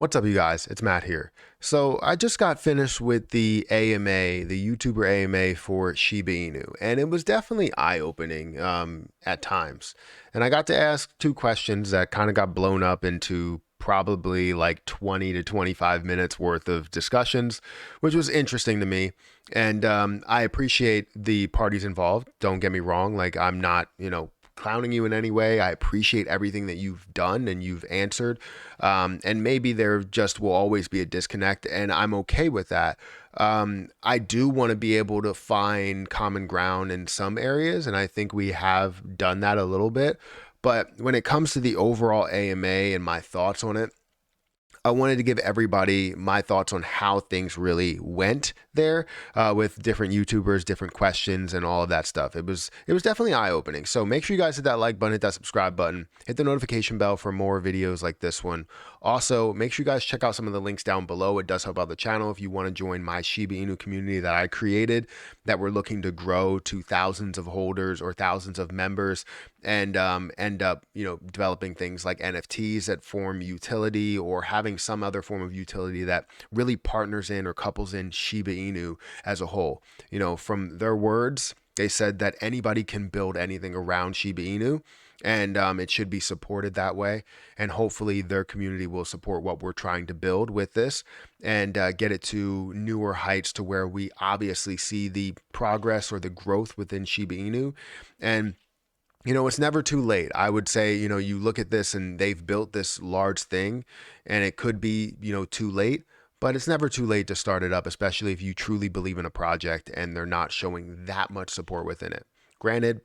What's up, you guys? It's Matt here. So I just got finished with the AMA, the YouTuber AMA for Shiba Inu, and it was definitely eye-opening at times. And I got to ask two questions that kind of got blown up into probably like 20 to 25 minutes worth of discussions, which was interesting to me. And I appreciate the parties involved. Don't get me wrong. Like, I'm not, clowning you in any way. I appreciate everything that you've done and you've answered. And maybe there just will always be a disconnect, and I'm okay with that. I do want to be able to find common ground in some areas, and I think we have done that a little bit. But when it comes to the overall AMA and my thoughts on it, I wanted to give everybody my thoughts on how things really went there with different YouTubers, different questions, and all of that stuff. It was definitely eye opening. So make sure you guys hit that like button, hit that subscribe button, hit the notification bell for more videos like this one. Also, make sure you guys check out some of the links down below. It does help out the channel if you want to join my Shiba Inu community that I created, that we're looking to grow to thousands of holders or thousands of members, and end up developing things like NFTs that form utility, or having some other form of utility that really partners in or couples in Shiba Inu as a whole. From their words, they said that anybody can build anything around Shiba Inu, and it should be supported that way. And hopefully their community will support what we're trying to build with this, and get it to newer heights, to where we obviously see the progress or the growth within Shiba Inu. And it's never too late. I would say, you look at this and they've built this large thing, and it could be, too late, but it's never too late to start it up, especially if you truly believe in a project and they're not showing that much support within it. Granted,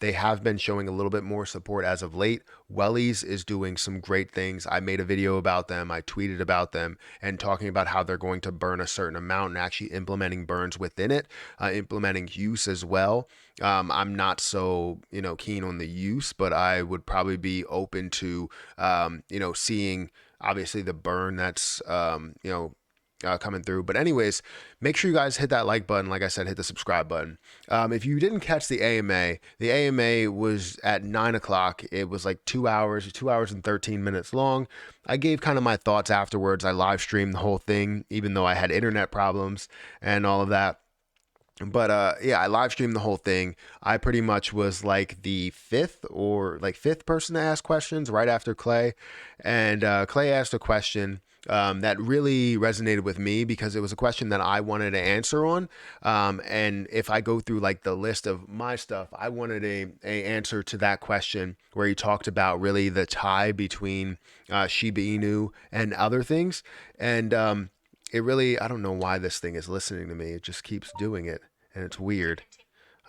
they have been showing a little bit more support as of late. Wellies is doing some great things. I made a video about them. I tweeted about them and talking about how they're going to burn a certain amount and actually implementing burns within it, implementing use as well. I'm not so, keen on the use, but I would probably be open to, seeing obviously the burn that's, coming through. But anyways, make sure you guys hit that like button. Like I said, hit the subscribe button. If you didn't catch the AMA was at 9 o'clock. It was like 2 hours and 13 minutes long. I gave kind of my thoughts afterwards. I live streamed the whole thing, even though I had internet problems and all of that. But yeah, I live streamed the whole thing. I pretty much was like the fifth person to ask questions right after Clay. And Clay asked a question that really resonated with me, because it was a question that I wanted to answer on. And if I go through like the list of my stuff, I wanted a answer to that question, where he talked about really the tie between Shiba Inu and other things. And it really, I don't know why this thing is listening to me. It just keeps doing it, and it's weird.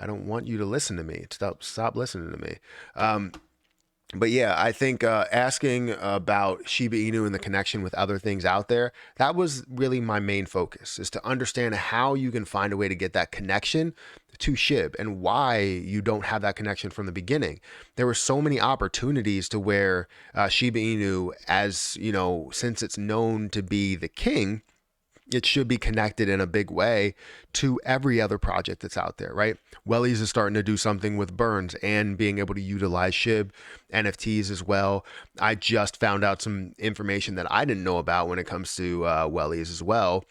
I don't want you to listen to me. Stop listening to me. But yeah, I think asking about Shiba Inu and the connection with other things out there, that was really my main focus, is to understand how you can find a way to get that connection to SHIB, and why you don't have that connection from the beginning. There were so many opportunities to where Shiba Inu, as since it's known to be the king, it should be connected in a big way to every other project that's out there, right? Wellies is starting to do something with burns and being able to utilize SHIB NFTs as well. I just found out some information that I didn't know about when it comes to Wellies as well,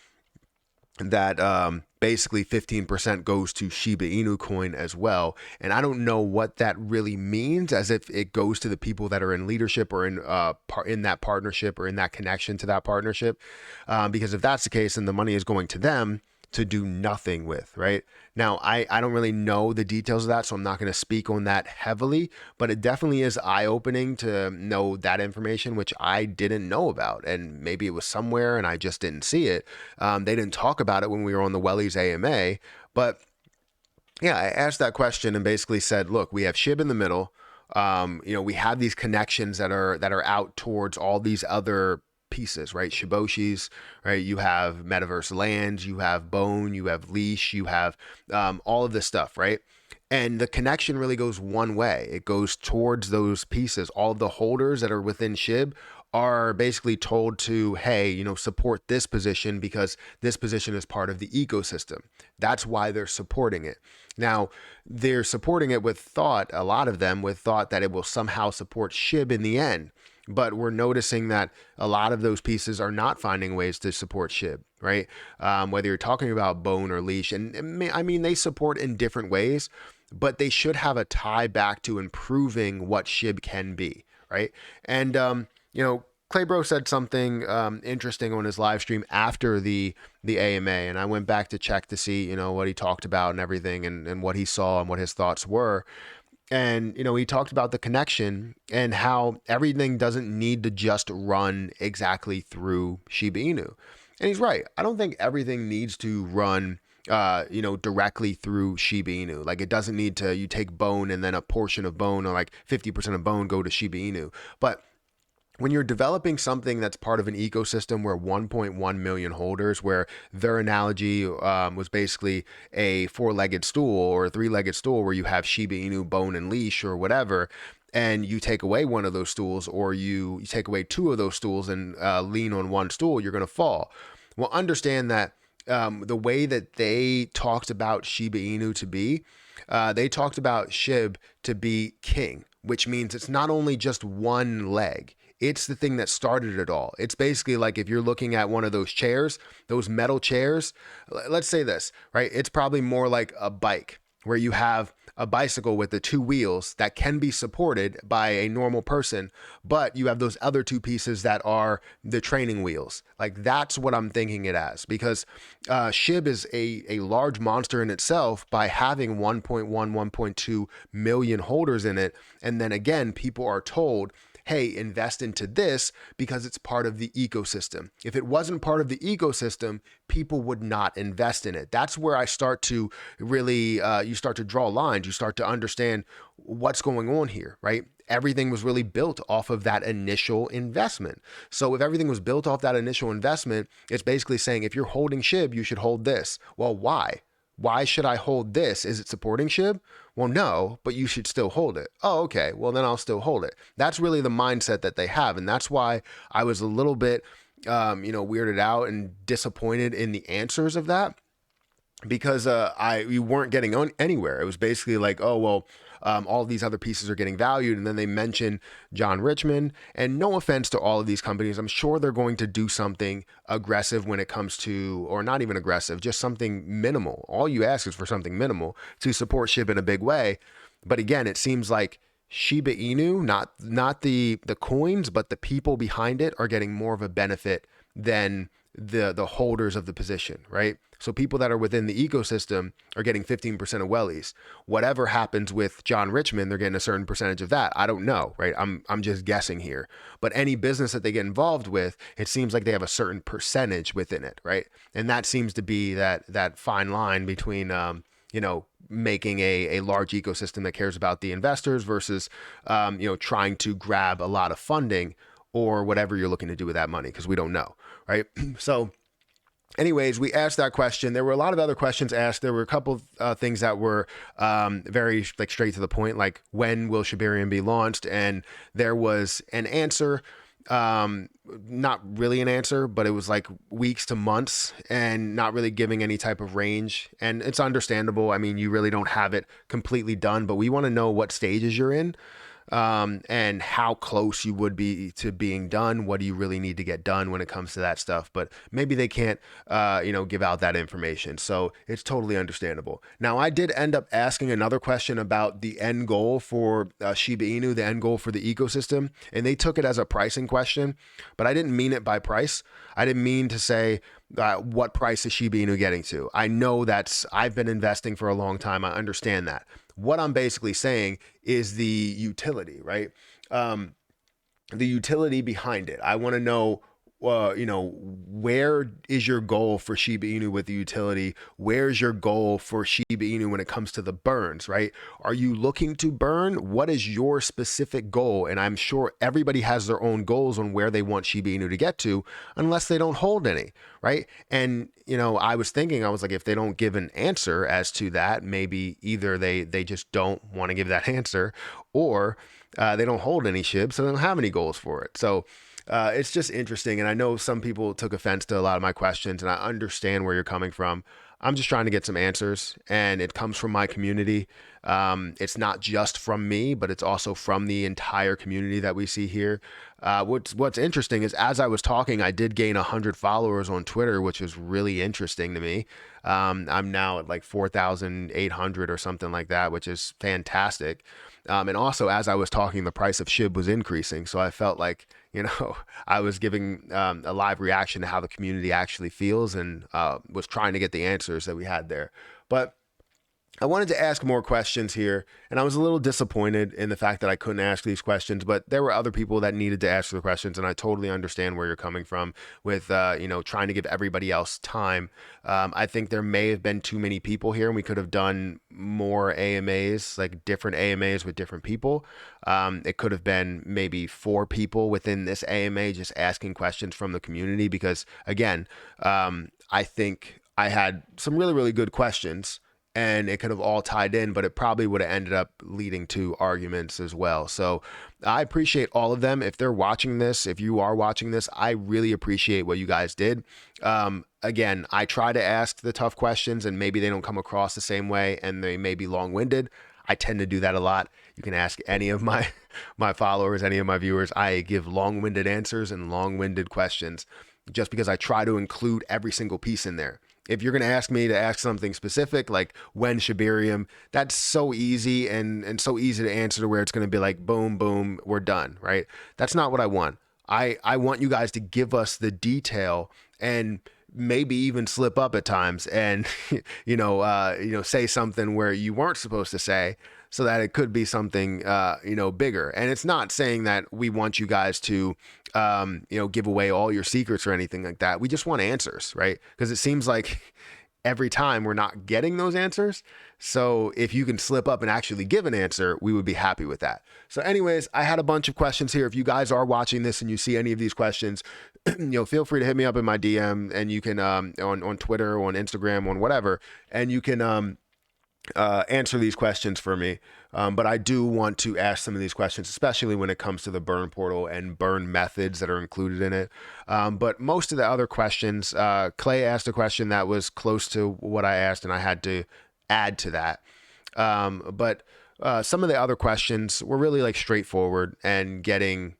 that basically 15% goes to Shiba Inu coin as well. And I don't know what that really means, as if it goes to the people that are in leadership, or in that partnership, or in that connection to that partnership. Because if that's the case, then the money is going to them to do nothing with, right? Now, I don't really know the details of that, so I'm not going to speak on that heavily, but it definitely is eye-opening to know that information, which I didn't know about, and maybe it was somewhere and I just didn't see it. They didn't talk about it when we were on the Wellies AMA, but yeah, I asked that question and basically said, look, we have SHIB in the middle. We have these connections that are out towards all these other pieces, right? Shiboshis, right? You have Metaverse Lands, you have Bone, you have Leash, you have all of this stuff, right? And the connection really goes one way. It goes towards those pieces. All of the holders that are within SHIB are basically told to, hey, support this position, because this position is part of the ecosystem. That's why they're supporting it. Now, they're supporting it with thought, a lot of them with thought that it will somehow support SHIB in the end. but we're noticing that a lot of those pieces are not finding ways to support SHIB, right? Whether you're talking about bone or leash, and I mean, they support in different ways, but they should have a tie back to improving what SHIB can be, right? And, Claybro said something interesting on his live stream after the AMA, and I went back to check to see, what he talked about and everything, and what he saw and what his thoughts were. And, he talked about the connection and how everything doesn't need to just run exactly through Shiba Inu. And he's right. I don't think everything needs to run, directly through Shiba Inu. Like, it doesn't need to, you take bone and then a portion of bone, or like 50% of bone go to Shiba Inu. But when you're developing something that's part of an ecosystem where 1.1 million holders, where their analogy was basically a four-legged stool or a three-legged stool where you have Shiba Inu, bone, and leash or whatever, and you take away one of those stools, or you take away two of those stools and lean on one stool, you're going to fall. Well, understand that the way that they talked about Shiba Inu to be, they talked about SHIB to be king, which means it's not only just one leg. It's the thing that started it all. It's basically like if you're looking at one of those chairs, those metal chairs, let's say this, right? It's probably more like a bike where you have a bicycle with the two wheels that can be supported by a normal person, but you have those other two pieces that are the training wheels. Like, that's what I'm thinking it as, because SHIB is a large monster in itself by having 1.1, 1.2 million holders in it. And then again, people are told, hey, invest into this because it's part of the ecosystem. If it wasn't part of the ecosystem, people would not invest in it. That's where I start to really, you start to draw lines. You start to understand what's going on here, right? Everything was really built off of that initial investment. So if everything was built off that initial investment, it's basically saying, if you're holding SHIB, you should hold this. Well, why? Why should I hold this? Is it supporting SHIB? Well, no, but you should still hold it. Oh, okay. Well, then I'll still hold it. That's really the mindset that they have. And that's why I was a little bit, weirded out and disappointed in the answers of that, because we weren't getting on anywhere. It was basically like, oh, well, all of these other pieces are getting valued. And then they mention John Richmond. And no offense to all of these companies, I'm sure they're going to do something aggressive when it comes to, or not even aggressive, just something minimal. All you ask is for something minimal to support SHIB in a big way. But again, it seems like Shiba Inu, not the coins, but the people behind it are getting more of a benefit than the holders of the position, right? So people that are within the ecosystem are getting 15% of wellies. Whatever happens with John Richmond, they're getting a certain percentage of that. I don't know, right? I'm just guessing here. But any business that they get involved with, it seems like they have a certain percentage within it, right? And that seems to be that fine line between making a large ecosystem that cares about the investors versus trying to grab a lot of funding or whatever you're looking to do with that money, because we don't know, right? So anyways, we asked that question. There were a lot of other questions asked. There were a couple things that were very straight to the point, like when will Shibarium be launched? And there was an answer, not really an answer, but it was like weeks to months and not really giving any type of range. And it's understandable. I mean, you really don't have it completely done, but we want to know what stages you're in. And how close you would be to being done. What do you really need to get done when it comes to that stuff? But maybe they can't, give out that information. So it's totally understandable. Now, I did end up asking another question about the end goal for Shiba Inu, the end goal for the ecosystem. And they took it as a pricing question, but I didn't mean it by price. I didn't mean to say, what price is Shiba Inu getting to? I know I've been investing for a long time. I understand that. What I'm basically saying is the utility, right? The utility behind it. I want to know, where is your goal for Shiba Inu with the utility? Where's your goal for Shiba Inu when it comes to the burns, right? Are you looking to burn? What is your specific goal? And I'm sure everybody has their own goals on where they want Shiba Inu to get to, unless they don't hold any, right? And, I was like, if they don't give an answer as to that, maybe either they just don't want to give that answer, or they don't hold any SHIB, so they don't have any goals for it. So it's just interesting. And I know some people took offense to a lot of my questions, and I understand where you're coming from. I'm just trying to get some answers, and it comes from my community. It's not just from me, but it's also from the entire community that we see here. What's interesting is as I was talking, I did gain 100 followers on Twitter, which is really interesting to me. I'm now at like 4,800 or something like that, which is fantastic. And also, as I was talking, the price of SHIB was increasing. So I felt like, I was giving a live reaction to how the community actually feels, and was trying to get the answers that we had there. But I wanted to ask more questions here, and I was a little disappointed in the fact that I couldn't ask these questions, but there were other people that needed to ask the questions, and I totally understand where you're coming from with, trying to give everybody else time. I think there may have been too many people here, and we could have done more AMAs, like different AMAs with different people. It could have been maybe 4 people within this AMA just asking questions from the community, because again, I think I had some really, really good questions, and it could have all tied in, but it probably would have ended up leading to arguments as well. So I appreciate all of them. If they're watching this, if you are watching this, I really appreciate what you guys did. Again, I try to ask the tough questions, and maybe they don't come across the same way, and they may be long-winded. I tend to do that a lot. You can ask any of my followers, any of my viewers. I give long-winded answers and long-winded questions just because I try to include every single piece in there. If you're going to ask me to ask something specific, like when Shibarium, that's so easy and so easy to answer to where it's going to be like, boom, boom, we're done, right? That's not what I want. I want you guys to give us the detail and maybe even slip up at times and, say something where you weren't supposed to say, so that it could be something, bigger. And it's not saying that we want you guys to, give away all your secrets or anything like that. We just want answers, right? Because it seems like every time we're not getting those answers. So if you can slip up and actually give an answer, we would be happy with that. So anyways, I had a bunch of questions here. If you guys are watching this and you see any of these questions, feel free to hit me up in my DM, and you can, on Twitter, on Instagram, on whatever, and you can, answer these questions for me. But I do want to ask some of these questions, especially when it comes to the burn portal and burn methods that are included in it. But most of the other questions, Clay asked a question that was close to what I asked, and I had to add to that. But some of the other questions were really like straightforward and getting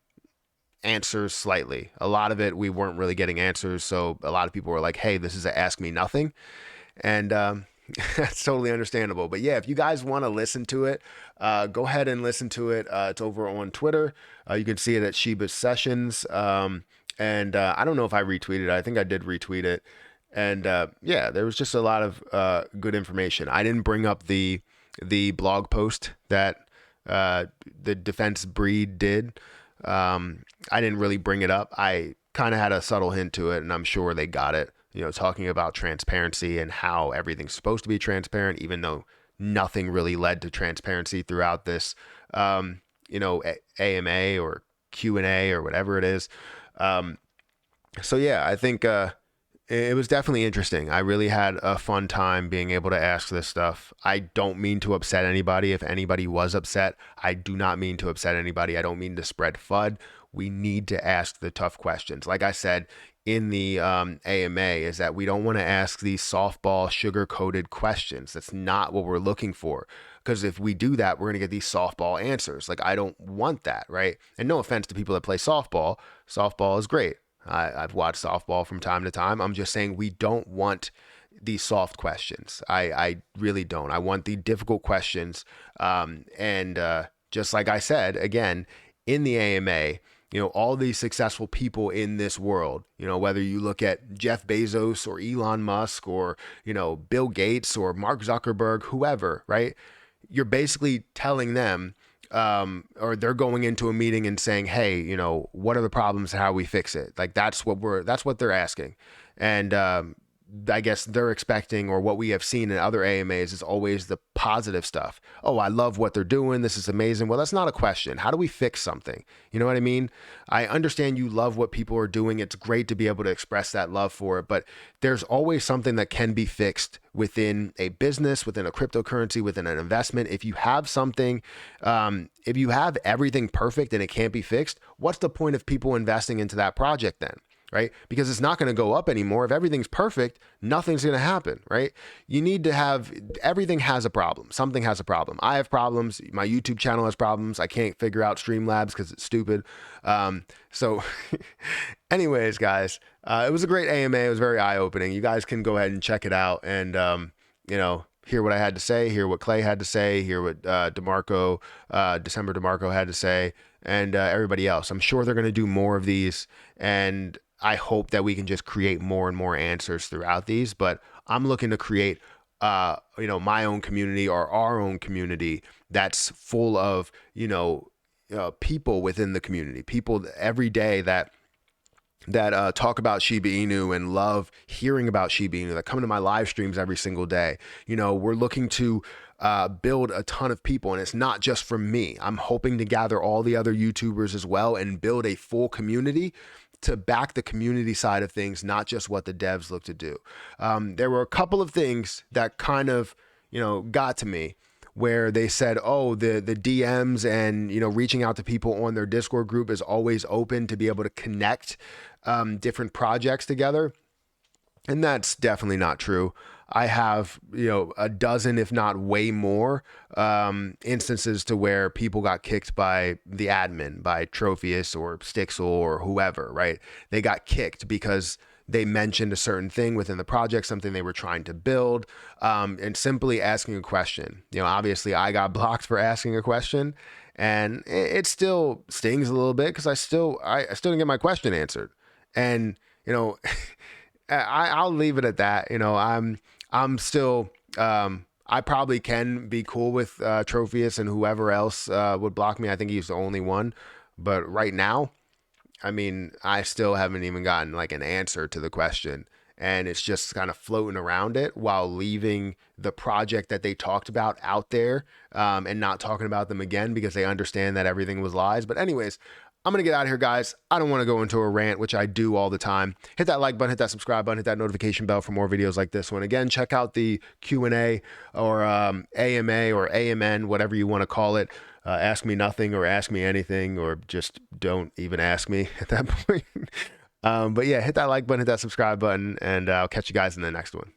answers slightly. A lot of it, we weren't really getting answers. So a lot of people were like, hey, this is a ask me nothing. And, that's totally understandable. But yeah, if you guys want to listen to it, go ahead and listen to it. It's over on Twitter. You can see it at Shiba Sessions. And I don't know if I retweeted it. I think I did retweet it. And there was just a lot of good information. I didn't bring up the blog post that the Defense Breed did. I didn't really bring it up. I kind of had a subtle hint to it, and I'm sure they got it. Talking about transparency and how everything's supposed to be transparent, even though nothing really led to transparency throughout this, AMA or Q&A or whatever it is. So yeah, I think it was definitely interesting. I really had a fun time being able to ask this stuff. I don't mean to upset anybody. If anybody was upset, I do not mean to upset anybody. I don't mean to spread FUD. We need to ask the tough questions. Like I said, in the AMA, is that we don't want to ask these softball sugar-coated questions. That's not what we're looking for. Because if we do that, we're going to get these softball answers. Like, I don't want that, right? And no offense to people that play softball. Softball is great. I've watched softball from time to time. I'm just saying we don't want these soft questions. I really don't. I want the difficult questions. Just like I said, again, in the AMA, all these successful people in this world, whether you look at Jeff Bezos or Elon Musk or, Bill Gates or Mark Zuckerberg, whoever, right? You're basically telling them, or they're going into a meeting and saying, hey, what are the problems? How we fix it? Like, that's what they're asking. And, I guess they're expecting, or what we have seen in other AMAs is always the positive stuff. Oh, I love what they're doing. This is amazing. Well, that's not a question. How do we fix something? You know what I mean? I understand you love what people are doing. It's great to be able to express that love for it, but there's always something that can be fixed within a business, within a cryptocurrency, within an investment. If you have something, if you have everything perfect and it can't be fixed, what's the point of people investing into that project then? right? Because it's not going to go up anymore. If everything's perfect, nothing's going to happen, right? You need to have, everything has a problem. Something has a problem. I have problems. My YouTube channel has problems. I can't figure out Streamlabs because it's stupid. So anyways, guys, it was a great AMA. It was very eye-opening. You guys can go ahead and check it out and, you know, hear what I had to say, hear what Clay had to say, hear what December DeMarco had to say, and everybody else. I'm sure they're going to do more of these, and I hope that we can just create more and more answers throughout these. But I'm looking to create, you know, my own community or our own community that's full of, you know, people within the community, people every day that talk about Shiba Inu and love hearing about Shiba Inu, that come to my live streams every single day. You know, we're looking to build a ton of people, and it's not just from me. I'm hoping to gather all the other YouTubers as well and build a full community to back the community side of things, not just what the devs look to do. There were a couple of things that kind of, you know, got to me, where they said, oh, the DMs and, you know, reaching out to people on their Discord group is always open to be able to connect different projects together. And that's definitely not true. I have, you know, a dozen, if not way more, instances to where people got kicked by the admin, by Tropheus or Stixel or whoever, right? They got kicked because they mentioned a certain thing within the project, something they were trying to build, and simply asking a question. You know, obviously I got blocked for asking a question, and it still stings a little bit because I still didn't get my question answered. And, you know, I'll leave it at that. You know, I'm still, I probably can be cool with Tropheus and whoever else would block me. I think he's the only one. But right now, I mean, I still haven't even gotten like an answer to the question, and it's just kind of floating around it while leaving the project that they talked about out there, and not talking about them again because they understand that everything was lies. But anyways, I'm going to get out of here, guys. I don't want to go into a rant, which I do all the time. Hit that like button, hit that subscribe button, hit that notification bell for more videos like this one. Again, check out the Q&A or AMA or AMN, whatever you want to call it. Ask me nothing or ask me anything, or just don't even ask me at that point. But yeah, hit that like button, hit that subscribe button, and I'll catch you guys in the next one.